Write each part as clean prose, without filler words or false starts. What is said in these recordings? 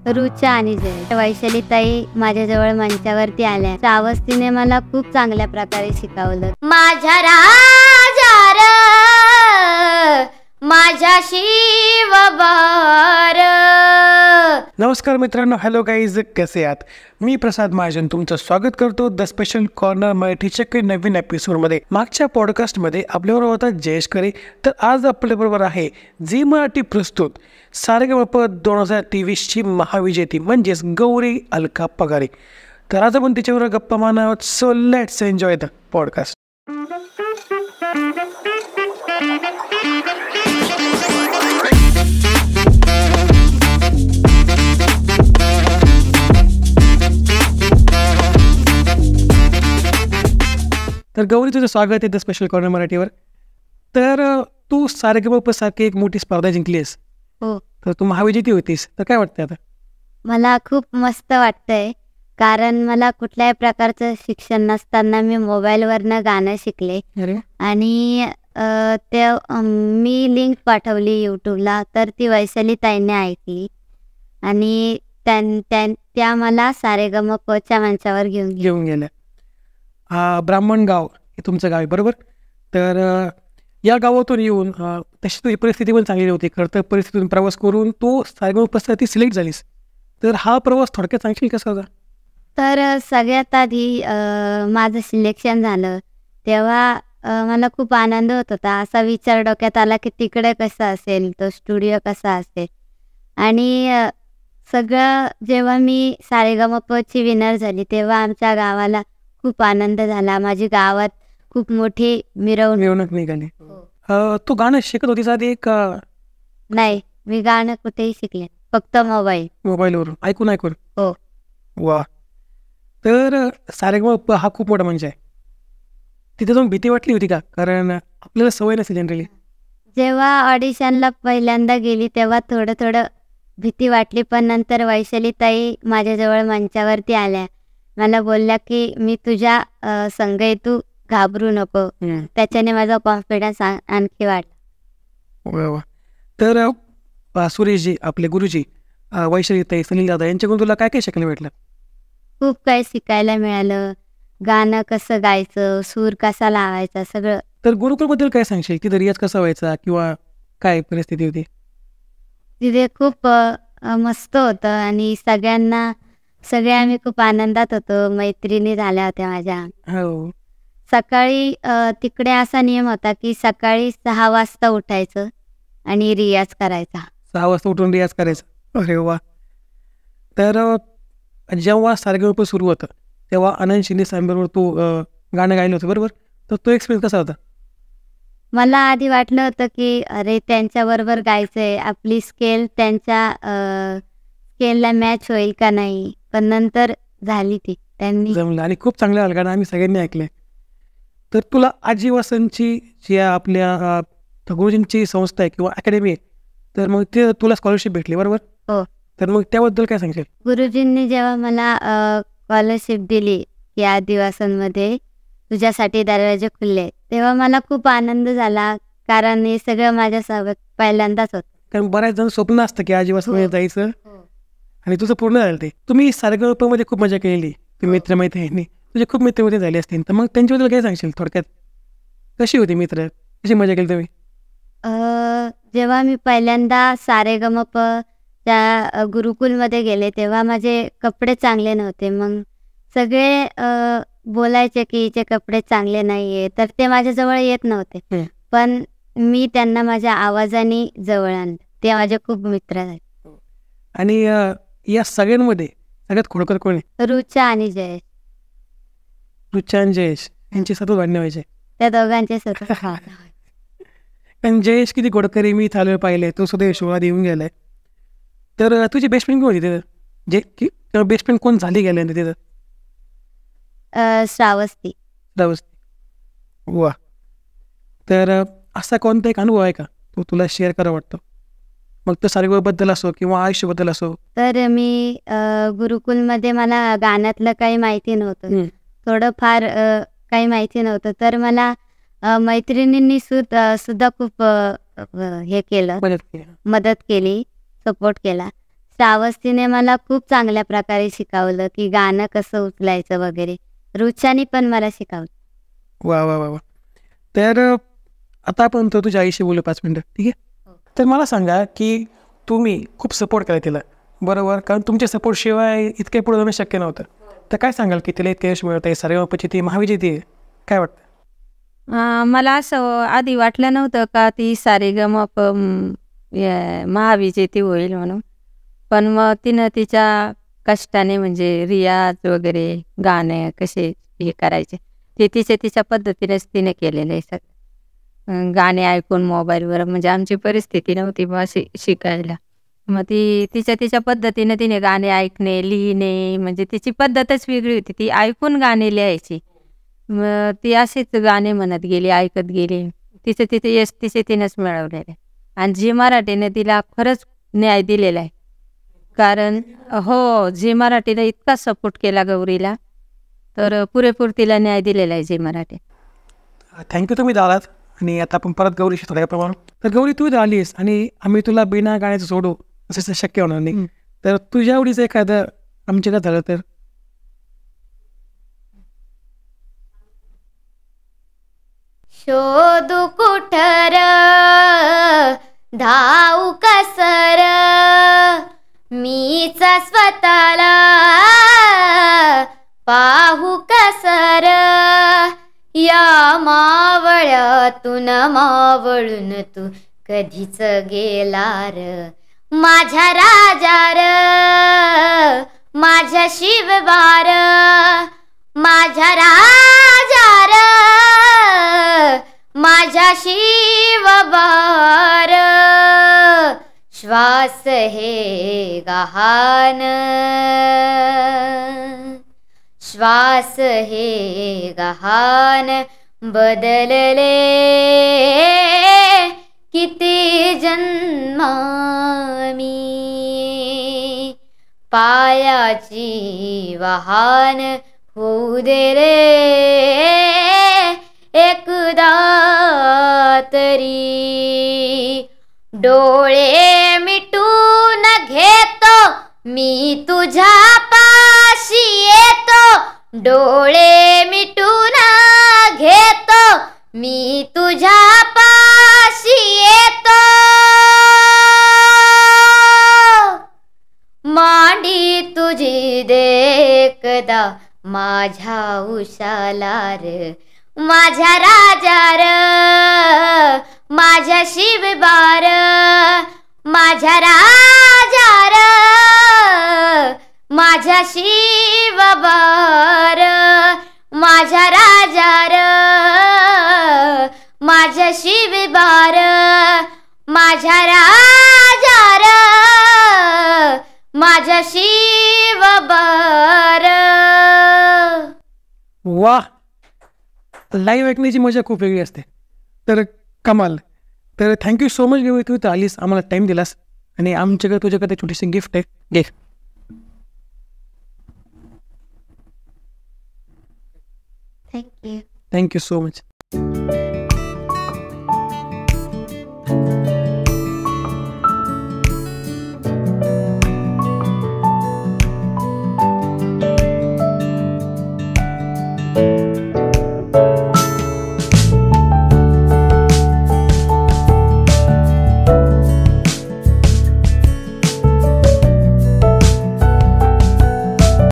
रुचा आणि जय. वैशाली ताई माझ्याजवळ मंचावरती आल्या. श्रावस्तीने मला खूप चांगल्या प्रकारे शिकवलं. माझ्या राजा र माझ्या शिवबार. नमस्कार मित्रांनो, हॅलो गाईज, कसे आहात? मी प्रसाद महाजन तुमचं स्वागत करतो द स्पेशल कॉर्नर मराठीच्या काही नवीन एपिसोडमध्ये. मागच्या पॉडकास्टमध्ये आपल्याबरोबर होता जयेश खरे, तर आज आपल्याबरोबर आहे झी मराठी प्रस्तुत सारेगमप 2023ची महाविजेती म्हणजेच गौरी अलका पगारे. तर आज आपण तिच्याबरोबर गप्पा मारणार आहोत. So let's enjoy the podcast. तर गौरी, तुझं स्वागत आहे द स्पेशल कॉर्नर मराठीवर. तर तू सारेगमप सारखी एक मोठी स्पर्धा जिंकली आहेस, हो, तर तू महाविजेती होतीस, तर काय वाटतंय आता? मला खूप मस्त वाटतंय, कारण मला कुठल्याही प्रकारचं शिक्षण नसताना मी मोबाईलवरनं गाणं शिकले. अरे आणि मी लिंक पाठवली यूट्यूबला, तर ती वैशाली ताईने ऐकली आणि त्या मला सारेगमपच्या मंचावर घेऊन गेल्या. ब्राह्मणगाव हे तुमचं गाव आहे, बरोबर? तर या गावातून येऊन तशी तुझी परिस्थिती पण चांगली नव्हती. खरं तर परिस्थितीतून प्रवास करून तू सारेगमपसाठी सिलेक्ट झालीस. तर हा प्रवास थोडक्यात सांगशील कसा होता? तर सगळ्यात आधी माझं सिलेक्शन झालं तेव्हा मला खूप आनंद होत होता. असा विचार डोक्यात आला की तिकडे कसं असेल, तो स्टुडिओ कसा असेल. आणि सगळं जेव्हा मी सारेगमपची विनर झाली तेव्हा आमच्या गावाला खूप आनंद झाला. माझी गावात खूप मोठी मिरवणूक निघाली. तू गाणं शिकत होतीस आधी एक? नाही, मी गाणं कुठेही शिकले, फक्त मोबाईलवरून ऐकून. हो. वा. तर सारेगमप हा खूप मोठा मंच आहे. तिथे जाऊन भीती वाटली होती का? कारण आपल्याला सवय नसते जनरली. जेव्हा ऑडिशनला पहिल्यांदा गेली तेव्हा थोडं भीती वाटली, पण नंतर वैशाली ताई माझ्याजवळ मंचावरती आल्या. मला बोलल्या की मी तुझ्या संग आहे, तू घाबरू नको. त्याच्याने माझा कॉन्फिडन्स आणखी वाढला. वा. तर सुरेशजी, आपले गुरुजी वैशाली ताई, सलील दादा यांच्याकडून तुला काय काय शिकायला भेटलं? खूप काही शिकायला मिळालं. गाणं कसं गायचं, सूर कसा लावायचा, सगळं. तर गुरुकुलबद्दल काय सांगशील? की रियाज कसा व्हायचा किंवा काय परिस्थिती होती तिथे? खूप मस्त होतं आणि सगळे आम्ही खूप आनंदात होतो. मैत्रिणी झाल्या होत्या माझ्या. हो. सकाळी तिकडे असा नियम होता की सकाळी 6 वाजता उठायचं आणि रियाज करायचा. 6 वाजता उठून रियाज करायचा. अरे वा. तर जेव्हा सारेगमप सुरू होतं तेव्हा आनंद शिंदे साहेबांबरोबर तू गाणं गायलं होतं, बरोबर? तर तो एक्सपिरियन्स कसा होता? मला आधी वाटलं होतं की अरे त्यांच्याबरोबर गायचंय, आपली स्केल त्यांच्या स्केलला मॅच होईल का नाही, पण नंतर झाली ती. त्यांनी जमलं आणि खूप चांगलं आलं, गाणं आम्ही सगळ्यांनी ऐकलंय. तर तुला आजी वसंतची जी आपल्या गुरुजींची संस्था आहे किंवा अकॅडमी आहे, तर मग ते तुला स्कॉलरशिप भेटली, बरोबर? हो. तर मग त्याबद्दल काय सांगशील? गुरुजींनी जेव्हा मला स्कॉलरशिप दिली की आदिवासांमध्ये तुझ्यासाठी दरवाजे खुलले, तेव्हा मला खूप आनंद झाला, कारण हे सगळं माझ्यासोबत पहिल्यांदाच होतं. कारण बऱ्याच जण स्वप्न असतं की आदिवासामध्ये जायचं, आणि तुझं पूर्ण झालं ते. तुम्ही सारेगमपमध्ये खूप मजा केलेली, तुम्ही मित्रमैत्रिणी, तुझे खूप मित्रमैत्रिणी झाले असतील, तर मग त्यांच्याबद्दल काय सांगशील थोडक्यात? कशी होती मित्र, कशी मजा केली तुम्ही? जेव्हा मी पहिल्यांदा सारेगमप त्या गुरुकुलमध्ये गेले तेव्हा माझे कपडे चांगले नव्हते. मग सगळे बोलायचे की हिचे कपडे चांगले नाही आहे, तर ते माझ्याजवळ येत नव्हते. पण मी त्यांना माझ्या आवाजाने जवळ आणलं. ते माझे खूप मित्र झाले. आणि या सगळ्यांमध्ये सगळ्यात खोडकर कोण आहे? रुचा आणि जयेश. रुचा आणि जयेश यांची सतत भांडणे व्हायचे. त्या दोघांचे सतत. कारण जयेश किती खोडकरी मी चालू पाहिले, तो सुद्धा यशोवाद येऊन गेलाय. तर तुझी बेस्ट फ्रेंड कोण होती तिथं? जे बेस्ट फ्रेंड कोण झाली गेल्यानंतर तिथं? श्रावस्ती. वा. तर असा कोणता एक अनुभव आहे का तो तुला शेअर करा वाटतो? मग तो सारेगमपबद्दल असो किंवा आयुष्याबद्दल असो. तर मी गुरुकुलमध्ये मला गाण्यातलं काही माहिती नव्हतं, थोडंफार काही माहिती नव्हतं. तर मला मैत्रिणींनी सुद्धा खूप हे केलं, मदत केली, सपोर्ट केला. श्रावस्तीने मला खूप चांगल्या प्रकारे शिकवलं की गाणं कसं उचलायचं वगैरे. रुचानी पण मला शिकवलं. वा वा वा वा. तर आता आपण तो तुझ्या आईशी बोलू 5 मिनटं, ठीक आहे? तर मला सांगा की तुम्ही खूप सपोर्ट केला तिला, बरोबर? कारण तुमच्या सपोर्टशिवाय इतके पुढे जाणं शक्य नव्हतं. तर काय सांगाल की तिला इतकं यश मिळत आहे, सारेगमपची ती महाविजेती आहे, काय वाटतं? मला असं आधी वाटलं नव्हतं का ती सारेगमप महाविजेती होईल म्हणून. पण मग तिनं तिच्या कष्टाने म्हणजे रियाज वगैरे गाणे कसे हे करायचे ते तिच्या पद्धतीनेच तिने केलेलं आहे सगळं. गाणे ऐकून मोबाईलवर म्हणजे आमची परिस्थिती नव्हती मग अशी शिकायला. मग ती तिच्या पद्धतीने तिने गाणे ऐकणे, लिहिणे म्हणजे तिची पद्धतच वेगळी होती. ती ऐकून गाणे लिहायची. मग ती अशीच गाणे म्हणत गेली, ऐकत गेली. तिचे यश तिनेच मिळवलेले. आणि झी मराठीने तिला खरंच न्याय दिलेला आहे. कारण हो, झी मराठीने इतका सपोर्ट केला गौरीला, तर पुरेपूर तिला न्याय दिलेला आहे झी मराठी. थँक्यू तुम्ही आलात. आणि आता आपण परत गौरीशी थोड्या प्रमाणात. तर गौरी तू आलीस आणि आम्ही तुला बिना गाण्याचं सोडू असं शक्य होणार नाही. तर तुझ्या आवडीचं एखादं आमच्याकडे झालं तर? शोधू कुठर धाऊ कसर मीच स्वतःला पाहू कसर या मावळ्यातून मावळून तू कधीच गेलार माझ्या राजार माझ्या शिवबार माझ्या राजार माझ्या शिवबार श्वास हे गहान श्वास हे गहान बदलले किती जन्मामी पायाची वाहन होऊ दे रे एकदा तरी डोळे मिटून घेतो मी तुझ्या पाशी येतो डोळे मिटून घेतो मी तुझ्या पाशी येतो मांडी तुझी देखदा माझ्या उशालार माझ्या राजार माझ्या शिवबार माझ्या राजार माझ्या शिवबार माझ्या राजार माझ्या शिवबार माझ्या राजार माझ्या शिवबार. वा, लाईव्ह ऐकण्याची मजा खूप वेगळी असते. तर कमाल. तर थँक्यू सो मच गौरी, तू इथं आलीस, आम्हाला टाईम दिलास आणि आमच्याकडे तुझ्याकडे छोटीशी गिफ्ट आहे, घे. Thank you. Thank you so much.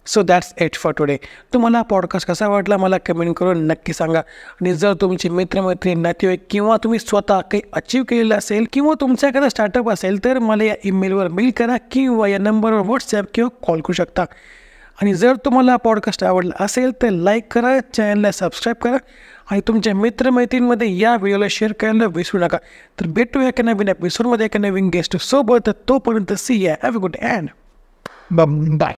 So that's it for today. तुम्हाला पॉडकास्ट कसा वाटला मला कमेंट करून नक्की सांगा. आणि जर तुमचे मित्रमैत्रिणी, नातेवाईक किंवा तुम्ही स्वतः काही अचीव केलेलं असेल किंवा तुमचा एखादा स्टार्टअप असेल तर मला या ईमेलवर मेल करा किंवा या नंबरवर व्हॉट्सॲप किंवा कॉल करू शकता. आणि जर तुम्हाला पॉडकास्ट आवडला असेल तर लाईक करा, चॅनलला सबस्क्राईब करा आणि तुमच्या मित्रमैत्रिणींमध्ये या व्हिडिओला शेअर करायला विसरू नका. तर भेटूया एका नवीन एपिसोडमध्ये एका नवीन गेस्ट सोबत. तोपर्यंत see ya, have a good and bye.